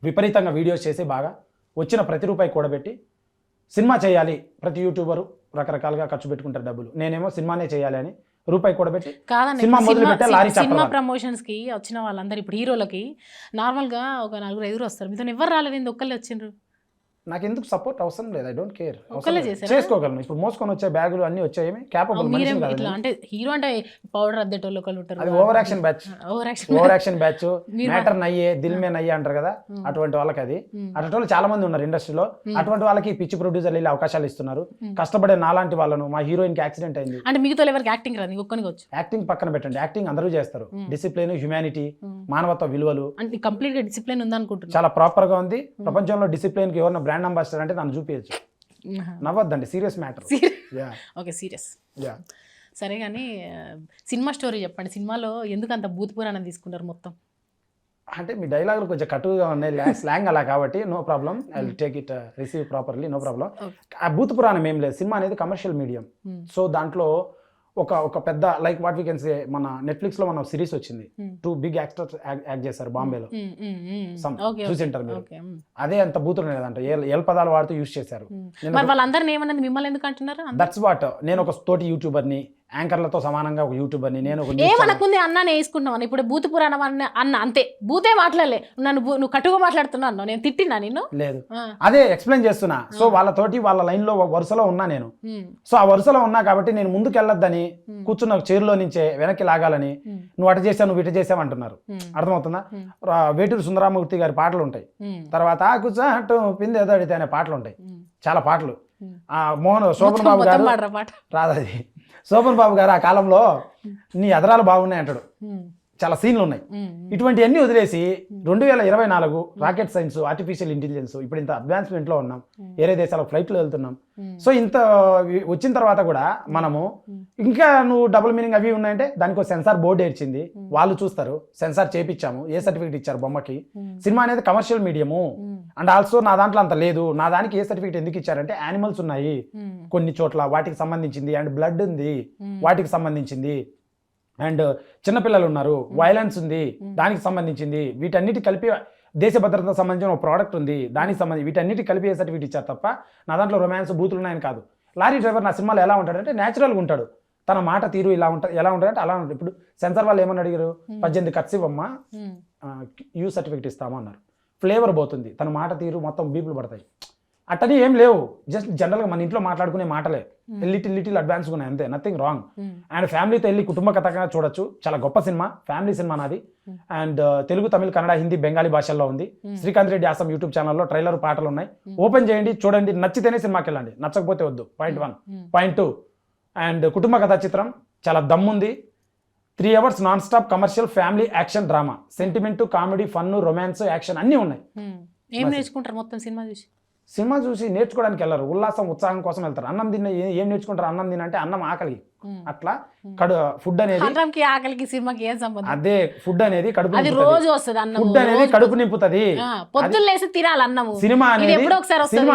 విపరీతంగా వీడియోస్ చేసి బాగా వచ్చిన ప్రతి రూపాయి కూడబెట్టి సినిమా చేయాలి. ప్రతి యూట్యూబరు రకరకాలుగా ఖర్చు పెట్టుకుంటారు డబ్బులు. నేనేమో సినిమానే చేయాలి అని రూపాయి కూడబెట్టి సినిమా మొదలు పెట్టే లారీ సినిమా ప్రమోషన్స్ కి వచ్చిన వాళ్ళందరూ ఇప్పుడు హీరోలకి నార్మల్ గా ఒక 4-5 వస్తారు. మీతో ఎవరు రాలేదు, ఒక్కళ్ళే వచ్చిండ్రు. నాకు ఎందుకు సపోర్ట్ అవసరం లేదు. I don't care. ఒక్కళ్ళే చేశారా? చేసుకోగలను. ఇప్పుడు మోసుకొని వచ్చే బ్యాగులు అన్ని వచ్చాయేమి క్యాపబుల్ మనిషిని కాదు. ఇట్లా అంటే హీరో అంటే పౌడర్ అద్దెటోళ్ళు ఒకళ్ళు ఉంటారు. అది over action batch. Over action batch matter నయ్యే దిల్ మే నయ్యే అంటారు కదా, అటువంటి వాళ్ళకి అది. అటువంటి వాళ్ళు చాలా మంది ఉన్నారు ఇండస్ట్రీలో. అటువంటి వాళ్ళకి పిచ్చి ప్రొడ్యూసర్లు వెళ్ళి అవకాశాలు ఇస్తున్నారు. కష్టపడే నాలాంటి వాళ్ళను, మా హీరోయిన్ కి యాక్సిడెంట్ అయింది అంటే మిగతా ఎవరికి యాక్టింగ్ రాదు, ఒక్కనికి వచ్చు. యాక్టింగ్ పక్కన పెట్టండి, యాక్టింగ్ అందరూ చేస్తారు. డిసిప్లిన్, హ్యుమానిటీ, మానవత్వ విలువలు అంటే కంప్లీట్ గా డిసిప్లిన్ ఉందనుకుంటున్నాను. చాలా ప్రాపర్ గా ఉంది. ప్రపంచంలో డిసిప్లిన్ కి ఎవరైనా బ్రాండ్ అంబాసిడర్ అంటే నన్ను చూపించచ్చు. నవ్వద్దండి, సీరియస్ మ్యాటర్. Okay, serious. సరే కానీ సినిమా స్టోరీ చెప్పండి. సినిమాలో ఎందుకు అంత భూత పురాణం తీసుకున్నారు మొత్తం? అంటే మీ డైలాగులు కొంచెం కటుగా ఉన్నాయి, స్లాంగ్ అలా కాబట్టి no problem, I will take it receive properly, no problem. ఆ భూత పురాణం ఏం లేదు. సినిమా అనేది కమర్షియల్ మీడియం. సో దాంట్లో ఒక పెద్ద like what we can say, మన నెట్ఫ్లిక్స్ లో మన సిరీస్ వచ్చింది. 2 బిగ్ యాక్టర్స్ యాక్ట్ చేశారు బాంబేలో. చూసింటారు మీరు. అదే అంత బూతులు లేదంట, ఎల్ పదాలు వాడుతూ యూజ్ చేశారు. వాళ్ళందరినీ ఏమన్నది మిమ్మల్ని ఎందుకు అంటున్నారు? That's what. నేను ఒక తోటి యూట్యూబర్ని, యాంకర్లతో సమానంగా ఒక యూట్యూబర్ని. నేను ఏమనుకుంది అన్నాను వేసుకుంటున్నాను. ఇప్పుడు భూత పురాణం అన్న అంతే, భూతే మాట్లాడలే. నువ్వు కటుగా మాట్లాడుతున్నాను, నేను తిట్టినా నిన్ను? లేదు, అదే ఎక్స్ప్లెయిన్ చేస్తున్నా. సో వాళ్ళతోటి వాళ్ళ లైన్ లో వరుసలో ఉన్నా నేను. సో ఆ వరుసలో ఉన్నా కాబట్టి నేను ముందుకు వెళ్ళొద్దని, కూర్చున్న చైర్లో నుంచే వెనక్కి లాగాలని, నువ్వు అటు చేసావు నువ్వు ఇటు చేసావు అంటున్నారు. అర్థమవుతుందా? వేటూరు సుందరామూర్తి గారి పాటలు ఉంటాయి. తర్వాత కూర్చోటు పిండి ఏదో అడితే అనే పాటలు ఉంటాయి, చాలా పాటలు. శోభన్ బాబు గారు రాదది, శోభన్ బాబు గారు ఆ కాలంలో నీ ఎదరాలు బాగున్నాయి అంటాడు. చాలా సీన్లు ఉన్నాయి. ఇటువంటివన్నీ వదిలేసి 2024 రాకెట్ సైన్స్, ఆర్టిఫిషియల్ ఇంటెలిజెన్స్, ఇప్పుడు ఇంత అడ్వాన్స్మెంట్ లో ఉన్నాం, వేరే దేశాలకు ఫ్లైట్లో వెళ్తున్నాం. సో ఇంత వచ్చిన తర్వాత కూడా మనము ఇంకా నువ్వు డబుల్ మీనింగ్ అవి ఉన్నాయంటే దానికి ఒక సెన్సార్ బోర్డు ఏర్చింది, వాళ్ళు చూస్తారు. సెన్సార్ చేపించాము, ఏ సర్టిఫికేట్ ఇచ్చారు బొమ్మకి. సినిమా అనేది కమర్షియల్ మీడియము. అండ్ ఆల్సో నా దాంట్లో అంత లేదు. నా దానికి ఏ సర్టిఫికేట్ ఎందుకు ఇచ్చారంటే యానిమల్స్ ఉన్నాయి కొన్ని చోట్ల, వాటికి సంబంధించింది. అండ్ బ్లడ్ ఉంది, వాటికి సంబంధించింది. అండ్ చిన్నపిల్లలు ఉన్నారు, వైలెన్స్ ఉంది, దానికి సంబంధించింది. వీటన్నిటి కలిపి దేశ భద్రతకు సంబంధించిన ఒక ప్రోడక్ట్ ఉంది, దానికి సంబంధించి వీటన్నిటి కలిపి ఏ సర్టిఫికేట్ ఇచ్చారు తప్ప నా దాంట్లో రొమాన్స్ బూతులు ఉన్నాయని కాదు. లారీ డ్రైవర్ నా సినిమాలో ఎలా ఉంటాడంటే న్యాచురల్గా ఉంటాడు. తన మాట తీరు ఇలా ఉంటుంది, ఎలా ఉంటాడంటే అలా ఉంటుంది. ఇప్పుడు సెన్సార్ వాళ్ళు ఏమని అడిగారు, 18 కట్స్ ఇవ్వమ్మా, యూ సర్టిఫికేట్ ఇస్తామా అన్నారు. ఫ్లేవర్ పోతుంది, తన మాట తీరు మొత్తం బీపులు పడతాయి. అట్టని ఏం లేవు, జస్ట్ జనరల్గా మన ఇంట్లో మాట్లాడుకునే మాటలే, లిటిల్ అడ్వాన్స్ ఉన్నాయి అంతే, నథింగ్ రాంగ్. అండ్ ఫ్యామిలీతో వెళ్ళి కుటుంబ కథగా చూడొచ్చు. చాలా గొప్ప సినిమా, ఫ్యామిలీ సినిమా నాది. అండ్ తెలుగు, తమిళ, కన్నడ, హిందీ, బెంగాలీ భాషల్లో ఉంది. శ్రీకాంత్ రెడ్డి ఆసం యూట్యూబ్ ఛానల్లో ట్రైలర్ పాటలు ఉన్నాయి. ఓపెన్ చేయండి, చూడండి, నచ్చితేనే సినిమాకి వెళ్ళండి, నచ్చకపోతే వద్దు. పాయింట్ 1. పాయింట్ 2, అండ్ కుటుంబ కథా చిత్రం చాలా దమ్ముంది. 3 hours non stop commercial family action drama, sentiment, comedy, fun, romance, action అన్నీ ఉన్నాయి. ఏం నేర్చుకుంటారు మొత్తం సినిమా చూసి? సినిమా చూసి నేర్చుకోవడానికి వెళ్ళరు, ఉల్లాసం ఉత్సాహం కోసం వెళ్తారు. అన్నం తిన్న ఏం నేర్చుకుంటారు? అన్నం తినంటే అన్నం ఆకలి. అట్లా ఫుడ్ అనేది ఆకలికి సినిమాకి ఏం సంబంధం? అదే ఫుడ్ అనేది కడుపు, రోజు వస్తుంది అన్నం, ఫుడ్ అనేది కడుపు నింపుతుంది. పొద్దున్న లేసి తినాలి అన్నము. సినిమా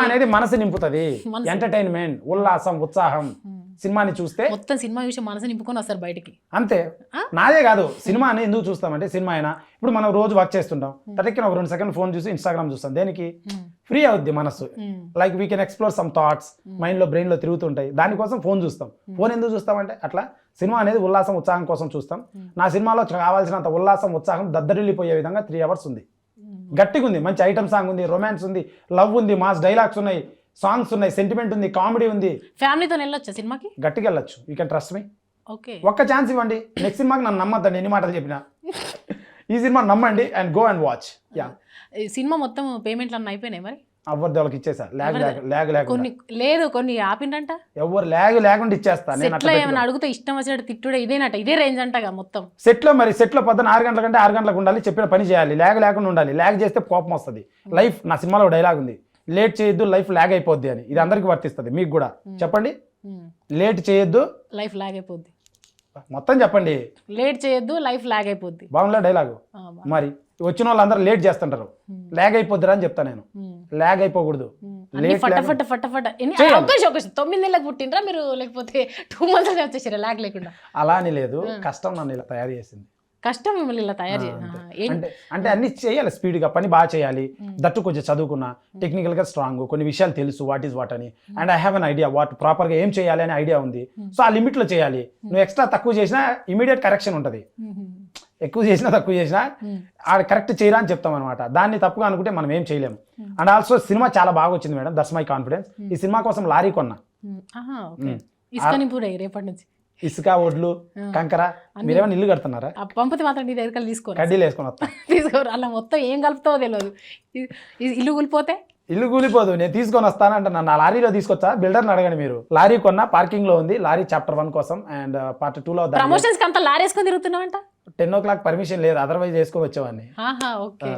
అనేది మనసు నింపుతుంది. ఎంటర్టైన్మెంట్, ఉల్లాసం, ఉత్సాహం. సినిమాని చూస్తే మొత్తం సినిమా చూసి మనసు నింపుకొని వస్తారు బయటికి. అంతే. నాదే కాదు, సినిమాని ఎందుకు చూస్తామంటే, సినిమా అయినా ఇప్పుడు మనం రోజు వర్క్ చేస్తుంటాం, తటెక్కిన ఒక 2 సెకండ్ ఫోన్ చూసి ఇన్స్టాగ్రామ్ చూస్తాం. దేనికి? ఫ్రీ అవుద్ది మనసు. Like we can explore some thoughts, mind లో బ్రెయిన్ లో తిరుగుతుంటాయి. దానికోసం ఫోన్ చూస్తాం. ఫోన్ ఎందుకు చూస్తామంటే అట్లా సినిమా అనేది ఉల్లాసం, ఉత్సాహం కోసం చూస్తాం. నా సినిమాలో కావాల్సినంత ఉల్లాసం, ఉత్సాహం దద్దరిల్లిపోయే విధంగా 3 hours ఉంది. గట్టిగా ఉంది, మంచి ఐటమ్ సాంగ్ ఉంది, రొమాన్స్ ఉంది, లవ్ ఉంది, మాస్ డైలాగ్స్ ఉన్నాయి, సాంగ్స్ ఉన్నాయి, సెంటిమెంట్ ఉంది, కామెడీ ఉంది. ఫ్యామిలీతో వెళ్ళొచ్చా సినిమాకి? గట్టిగా వెళ్ళొచ్చు. You can trust me. Okay, ఒక్క ఛాన్స్ ఇవ్వండి. నెక్స్ట్ సినిమాకి నన్ను నమ్మద్దండి, ఎన్ని మాటలు చెప్పినా. ఈ సినిమా నమ్మండి and go and watch. Yeah, cinema మొత్తం పేమెంట్లు అన్నీ అయిపోయినాయి మరి? ఎవరిది వాళ్ళకి ఇచ్చేసా. కొన్ని ఆపిండంట. ఎవరు లేకుండా ఇచ్చేస్తా. ఏమైనా అడిగితే ఇష్టం వచ్చినట్టు తిట్టుడే, ఇదేనట, ఇదే రేంజ్ అంటగా మొత్తం సెట్ లో. మరి సెట్ లో పొద్దున 6 గంటల కంటే 6 గంటలకు ఉండాలి, చెప్పిన పని చేయాలి, లేకుండా ఉండాలి. ల్యాగ్ చేస్తే కోపం వస్తుంది. లైఫ్, నా సినిమాలో డైలాగ్ ఉంది, లేట్ చేయొద్దు లైఫ్ ల్యాగ్ అయిపోద్ది అని. ఇది అందరికి వర్తిస్తుంది, మీకు కూడా చెప్పండి. లేట్ చేయొద్దు లైఫ్ ల్యాగ్ అయిపోద్ది. మొత్తం చెప్పండి, లేట్ చేయొద్దు లైఫ్ ల్యాగ్ అయిపోద్ది. బాగుందా డైలాగు? మరి వచ్చిన వాళ్ళందరూ లేట్ చేస్తుంటారు, ల్యాగ్ అయిపోద్దిరా అని చెప్తా నేను. ల్యాగ్ అయిపోకూడదు. 9 నెలలకు పుట్టినరా మీరు, లేకపోతే 2 months వచ్చేసారా ల్యాగ్ లేకుండా? అలా అని లేదు, కష్టం నన్ను ఇలా తయారు చేసింది. కష్టం మిమ్మల్ని ఇలా తయారు అంటే అన్ని చేయాలి, స్పీడ్గా పని బాగా చేయాలి, దట్టు కొంచెం చదువుకున్నా, టెక్నికల్గా స్ట్రాంగ్, కొన్ని విషయాలు తెలుసు వాట్ ఈస్ వాట్ అని, and I have an idea what ప్రాపర్గా ఏం చేయాలి అనే ఐడియా ఉంది. సో ఆ లిమిట్లో చేయాలి. నువ్వు ఎక్స్ట్రా తక్కువ చేసినా ఇమీడియట్ కరెక్షన్ ఉంటుంది, ఎక్కువ చేసినా తక్కువ చేసినా ఆడ కరెక్ట్ చేయరా అని చెప్తాం అనమాట. దాన్ని తప్పుగా అనుకుంటే మనం ఏం చేయలేము. అండ్ ఆల్సో సినిమా చాలా బాగా వచ్చింది మేడం, దట్స్ మై కాన్ఫిడెన్స్. ఈ సినిమా కోసం లారీ కొన్నా, రేపటి నుంచి ఇసుక, ఒడ్లు, కంకర. మీరేమైనా ఇల్లు కడుతున్నారా? పంపతి మాత్రం నీ దగ్గర తీసుకో, కడ్డీలు వేసుకొని వస్తా. తీసుకోరు, అలా మొత్తం ఏం కలుపుతావో తెలియదు. ఇల్లు కూలిపోతే ఇల్లు కూలిపోదు, నేను తీసుకొని వస్తానంటున్నా. నా లారీలో తీసుకొచ్చా, బిల్డర్ని అడగండి మీరు. లారీ కొన్నా, పార్కింగ్ లో ఉంది. లారీ చాప్టర్ 1 కోసం అండ్ పార్ట్ 2 లో ప్రమోషన్స్ అంతా లారీ వేసుకొని తిరుగుతున్నావంట. 10 o'clock పర్మిషన్ లేదు, అదర్వైజ్ వేసుకొని వచ్చేవాడిని. ఓకే.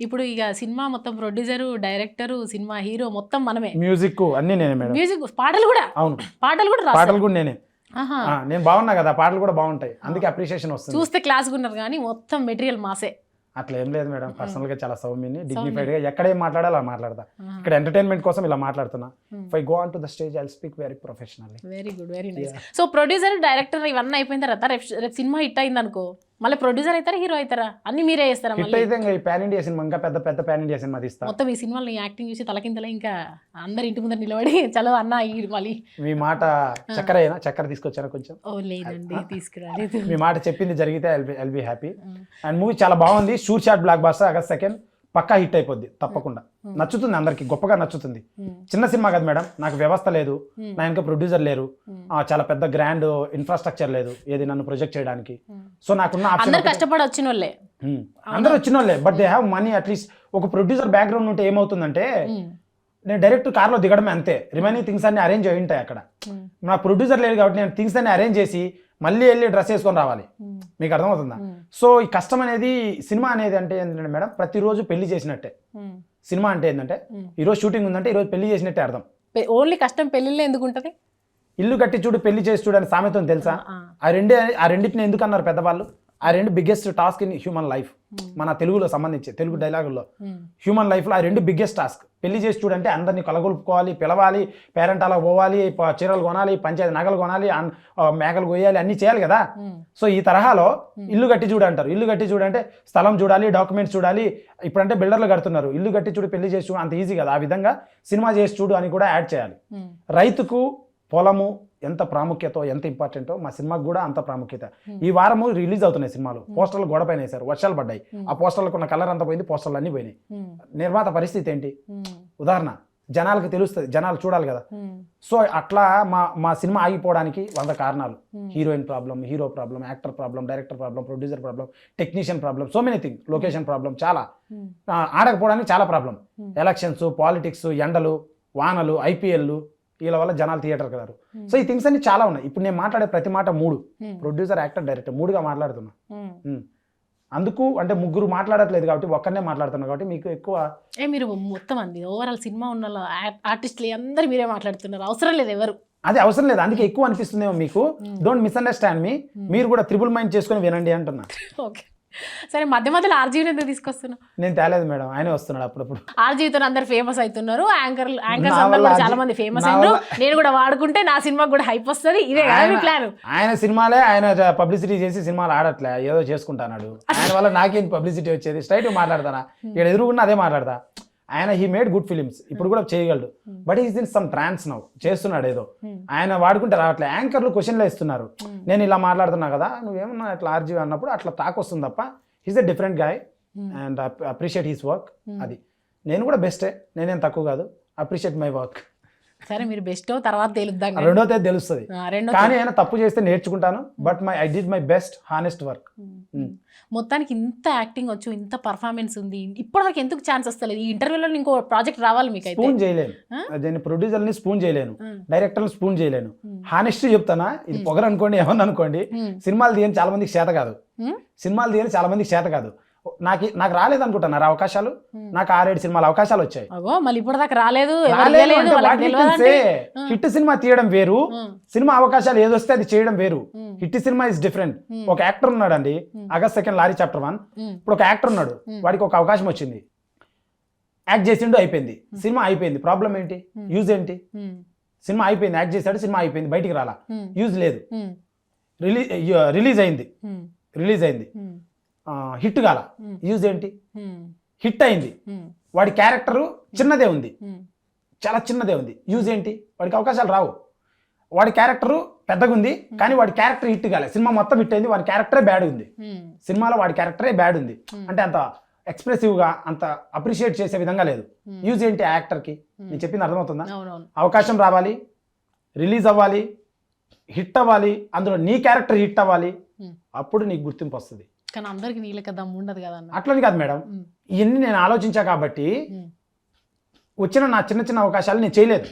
ఇప్పుడు ఇక సినిమా మొత్తం ప్రొడ్యూసరు, డైరెక్టరు, సినిమా హీరో మొత్తం మనమే. మ్యూజిక్ అన్ని నేనే మేడం. మ్యూజిక్, పాటలు కూడా. అవును, పాటలు కూడా నేనే. నేను బాగున్నా కదా, పాటలు కూడా బాగుంటాయి, అందుకే అప్రిషియేషన్ వస్తుంది. చూస్తే క్లాస్ ఉన్నారు కానీ మొత్తం మెటీరియల్ మాసే. అట్లా ఏం లేదు మేడం, పర్సనల్ గా చాలా సౌమ్యని, డిగ్నిఫైడ్ గా ఎక్కడ ఏం మాట్లాడాలో అలా మాట్లాడతా. ఇక్కడ ఎంటర్టైన్మెంట్ కోసం ఇలా మాట్లాడుతున్నా. If I go on to the stage I will speak very professionally. Very good, very nice. So producer, director ఇవన్నీ అయిపోయిన తర్వాత రేపు సినిమా హిట్ అయింది అనుకో, మళ్ళీ ప్రొడ్యూసర్ అవుతారా, హీరో అవుతారా, అన్ని మీరే చేస్తారా? హిట్ అయితే ఇంకా ఈ పాన్ ఇండియా సినిమా, ఇంకా పెద్ద పెద్ద పాన్ ఇండియా సినిమా తీస్తా. మొత్తం ఈ సినిమాలో యాక్టింగ్ చూసి తలకింతలే, ఇంకా అందరి ఇంటి ముందర నిలబడి చలో అన్న మళ్ళీ. మీ మాట చక్కెర అయినా, చక్కెర తీసుకొచ్చారా కొంచెం? ఓ లేదండి, తీసుకురాలేదు. మీ మాట చెప్పింది జరిగితే I'll be happy. And movie చాలా బాగుంది, shoot shot blockbuster. August 2 పక్కా హిట్ అయిపోద్ది తప్పకుండా. నచ్చుతుంది అందరికి, గొప్పగా నచ్చుతుంది. చిన్న సినిమా కదా మేడం, నాకు వ్యవస్థ లేదు, నా ఇంకా ప్రొడ్యూసర్ లేరు, చాలా పెద్ద గ్రాండ్ ఇన్ఫ్రాస్ట్రక్చర్ లేదు ఏది నన్ను ప్రొజెక్ట్ చేయడానికి. సో నాకున్న అందరూ కష్టపడి వచ్చిన వాళ్ళే, అందరూ వచ్చిన వాళ్ళే, but they have money. At least ఒక ప్రొడ్యూసర్ బ్యాక్గ్రౌండ్ ఉంటే ఏమవుతుందంటే, నేను డైరెక్ట్ కార్లో దిగడమే అంతే, రిమైనింగ్ థింగ్స్ అన్ని అరేంజ్ అయి ఉంటాయి అక్కడ. నా ప్రొడ్యూసర్ లేదు కాబట్టి నేను థింగ్స్ అన్ని అరేంజ్ చేసి మళ్ళీ వెళ్ళి డ్రెస్ వేసుకొని రావాలి. మీకు అర్థమవుతుందా? సో ఈ కష్టం అనేది, సినిమా అనేది అంటే ఏంటంటే మేడం, ప్రతిరోజు పెళ్లి చేసినట్టే. సినిమా అంటే ఏంటంటే, ఈరోజు షూటింగ్ ఉందంటే ఈరోజు పెళ్లి చేసినట్టే అర్థం. ఓన్లీ కష్టం పెళ్లిలో ఎందుకు ఉంటుంది? ఇల్లు కట్టి చూడు, పెళ్లి చేసి చూడు అని సామెతం తెలుసా? ఆ రెండింటిని ఎందుకు అన్నారు పెద్దవాళ్ళు? ఆ రెండు biggest task in human life. మన తెలుగులో సంబంధించి, తెలుగు డైలాగుల్లో హ్యూమన్ లైఫ్లో ఆ రెండు బిగ్గెస్ట్ టాస్క్. పెళ్లి చేసి చూడంటే అందరినీ కలగొలుపుకోవాలి, పిలవాలి, పేరెంట్ అలా పోవాలి, చీరలు కొనాలి, పంచాయతీ నగలు కొనాలి, మేకలు కొయ్యాలి, అన్ని చేయాలి కదా. సో ఈ తరహాలో ఇల్లు కట్టి చూడు అంటారు. ఇల్లు కట్టి చూడంటే స్థలం చూడాలి, డాక్యుమెంట్స్ చూడాలి. ఇప్పుడంటే బిల్డర్లు కడుతున్నారు, ఇల్లు కట్టి చూడు పెళ్లి చేసి చూడు అంత ఈజీ కదా. ఆ విధంగా సినిమా చేసి చూడు అని కూడా యాడ్ చేయాలి. రైతుకు పొలము ఎంత ప్రాముఖ్యతో, ఎంత ఇంపార్టెంటో మా సినిమాకు కూడా అంత ప్రాముఖ్యత. ఈ వారము రిలీజ్ అవుతున్నాయి సినిమాలు, పోస్టర్లు గోడ పైన వేశారు, వర్షాలు పడ్డాయి, ఆ పోస్టర్లకు ఉన్న కలర్ అంతా పోయింది, పోస్టర్లు అన్నీ పోయినాయి. నిర్మాత పరిస్థితి ఏంటి? ఉదాహరణ, జనాలకు తెలుస్తుంది, జనాలు చూడాలి కదా. సో అట్లా మా సినిమా ఆగిపోవడానికి 100 కారణాలు. Heroine problem, hero problem, actor problem, director problem, producer problem, technician problem, so many thing, location problem, చాలా ఆడకపోవడానికి చాలా ప్రాబ్లం. ఎలక్షన్స్, పాలిటిక్స్, ఎండలు, వానలు, IPL, వీళ్ళ వల్ల జనాలు థియేటర్కి వెళ్ళారు. సో ఈ థింగ్స్ అన్ని చాలా ఉన్నాయి. ఇప్పుడు నేను మాట్లాడే ప్రతి మాట 3, ప్రొడ్యూసర్, యాక్టర్, డైరెక్టర్, 3గా మాట్లాడుతున్నా. అందుకు అంటే ముగ్గురు మాట్లాడట్లేదు కాబట్టి, ఒక్కనే మాట్లాడుతున్నా కాబట్టి మీకు ఎక్కువ. మీరు మొత్తం అండి ఓవరాల్ సినిమా ఉన్న ఆర్టిస్టులు అందరూ మీరే మాట్లాడుతున్నారు, అవసరం లేదు ఎవరు. అది అవసరం లేదు, అందుకే ఎక్కువ అనిపిస్తుందేమో మీకు. డోంట్ మిస్అండర్స్టాండ్ మీ. మీరు కూడా త్రిబుల్ మైండ్ చేసుకుని వినండి అంటున్నా. ఓకే, సరే. మధ్య మధ్యలో ఆర్జీవిని ఎందుకు తీసుకొస్తున్నావు? నేను తేలేదు మేడం, ఆయనే వస్తున్నాడు అప్పుడప్పుడు. ఆర్జీవితో అందరు ఫేమస్ అవుతున్నారు, యాంకర్స్ అందరూ కూడా చాలా మంది ఫేమస్ అయ్యారు. నేను కూడా వాడుకుంటే నా సినిమాకి కూడా హైప్ వస్తుంది. ఇదే కదా ప్లాన్. ఆయన సినిమాలే ఆయన పబ్లిసిటీ చేసి సినిమాలు ఆడట్లే, ఏదో చేసుకుంటాడు. ఆయన వల్ల నాకేం పబ్లిసిటీ వచ్చేది? స్ట్రైట్ మాట్లాడతానా? ఇక్కడ ఎదురుగున్నా అదే మాట్లాడతా. ఆయన హీ మేడ్ గుడ్ ఫిలిమ్స్, ఇప్పుడు కూడా చేయగలడు. But is in some trance now, చేస్తున్నాడు ఏదో. ఆయన వాడుకుంటే రావట్లే. యాంకర్లు క్వశ్చన్లు ఇస్తున్నారు, నేను ఇలా మాట్లాడుతున్నా కదా, నువ్వేమన్నా అట్లా ఆర్జీవి అన్నప్పుడు అట్లా టాక్ వస్తుంది తప్ప. He's a different guy and appreciate he's work. అది నేను కూడా బెస్టే, నేనేం తక్కువ కాదు. Appreciate my work. సరే, మీరు బెస్ట్ తర్వాత తెలుద్దాం, 2వ తేదీ తెలుస్తుంది. కానీ ఆయన తప్పు చేస్తే నేర్చుకుంటాను. But I did my best honest work. మొత్తానికి ఇంత యాక్టింగ్ వచ్చు, ఇంత పర్ఫార్మెన్స్ ఉంది, ఇప్పటివరకు ఎందుకు ఛాన్స్ వస్తలేదు? ఈ ఇంటర్వ్యూలో ఇంకో ప్రాజెక్ట్ రావాలి మీకు. స్పూన్ చేయలేను, నేను ప్రొడ్యూసర్ని స్పూన్ చేయలేను, డైరెక్టర్ని స్పూన్ చేయలేను. హానెస్ట్ చెప్తానా, ఇది పొగరు అనుకోండి, ఏమన్నా అనుకోండి. సినిమాలు తీయని చాలా మందికి చేత కాదు, సినిమాలు తీయని చాలా మందికి చేత కాదు. నాకు రాలేదు అనుకుంటున్నారు అవకాశాలు. నాకు 6-7 సినిమాల అవకాశాలు వచ్చాయి. మళ్ళీ ఇప్పటిదాకా రాలేదు. హిట్ సినిమా తీయడం వేరు, సినిమా అవకాశాలు ఏదొస్తే అది చేయడం వేరు. Hit cinema is different. ఒక యాక్టర్ ఉన్నాడండి, August 2 లారీ చాప్టర్ 1. ఇప్పుడు ఒక యాక్టర్ ఉన్నాడు, వాడికి ఒక అవకాశం వచ్చింది, యాక్ట్ చేసిండు, అయిపోయింది, సినిమా అయిపోయింది. ప్రాబ్లం ఏంటి? యూజ్ ఏంటి? సినిమా అయిపోయింది, యాక్ట్ చేశాడు, సినిమా అయిపోయింది, బయటికి రాలా, యూజ్ లేదు. రిలీజ్ అయింది, రిలీజ్ అయింది, హిట్ కాల, యూజ్ ఏంటి? హిట్ అయింది, వాడి క్యారెక్టరు చిన్నదే ఉంది, చాలా చిన్నదే ఉంది, యూజ్ ఏంటి? వాడికి అవకాశాలు రావు. వాడి క్యారెక్టరు పెద్దగా ఉంది కానీ వాడి క్యారెక్టర్ హిట్ కాలేదు, సినిమా మొత్తం హిట్ అయింది, వాడి క్యారెక్టరే బ్యాడ్ ఉంది, సినిమాలో వాడి క్యారెక్టరే బ్యాడ్ ఉంది, అంటే అంత ఎక్స్ప్రెసివ్గా అంత అప్రిషియేట్ చేసే విధంగా లేదు. యూజ్ ఏంటి ఆ యాక్టర్కి? నేను చెప్పింది అర్థమవుతుందా? అవకాశం రావాలి, రిలీజ్ అవ్వాలి, హిట్ అవ్వాలి, అందులో నీ క్యారెక్టర్ హిట్ అవ్వాలి, అప్పుడు నీకు గుర్తింపు వస్తుంది. కానీ అందరికి నీళ్ళకి దమ్ము ఉండదు కదా. అట్లని కాదు మేడం, ఇవన్నీ నేను ఆలోచించా కాబట్టి వచ్చిన నా చిన్న చిన్న అవకాశాలు నేను చేయలేదు.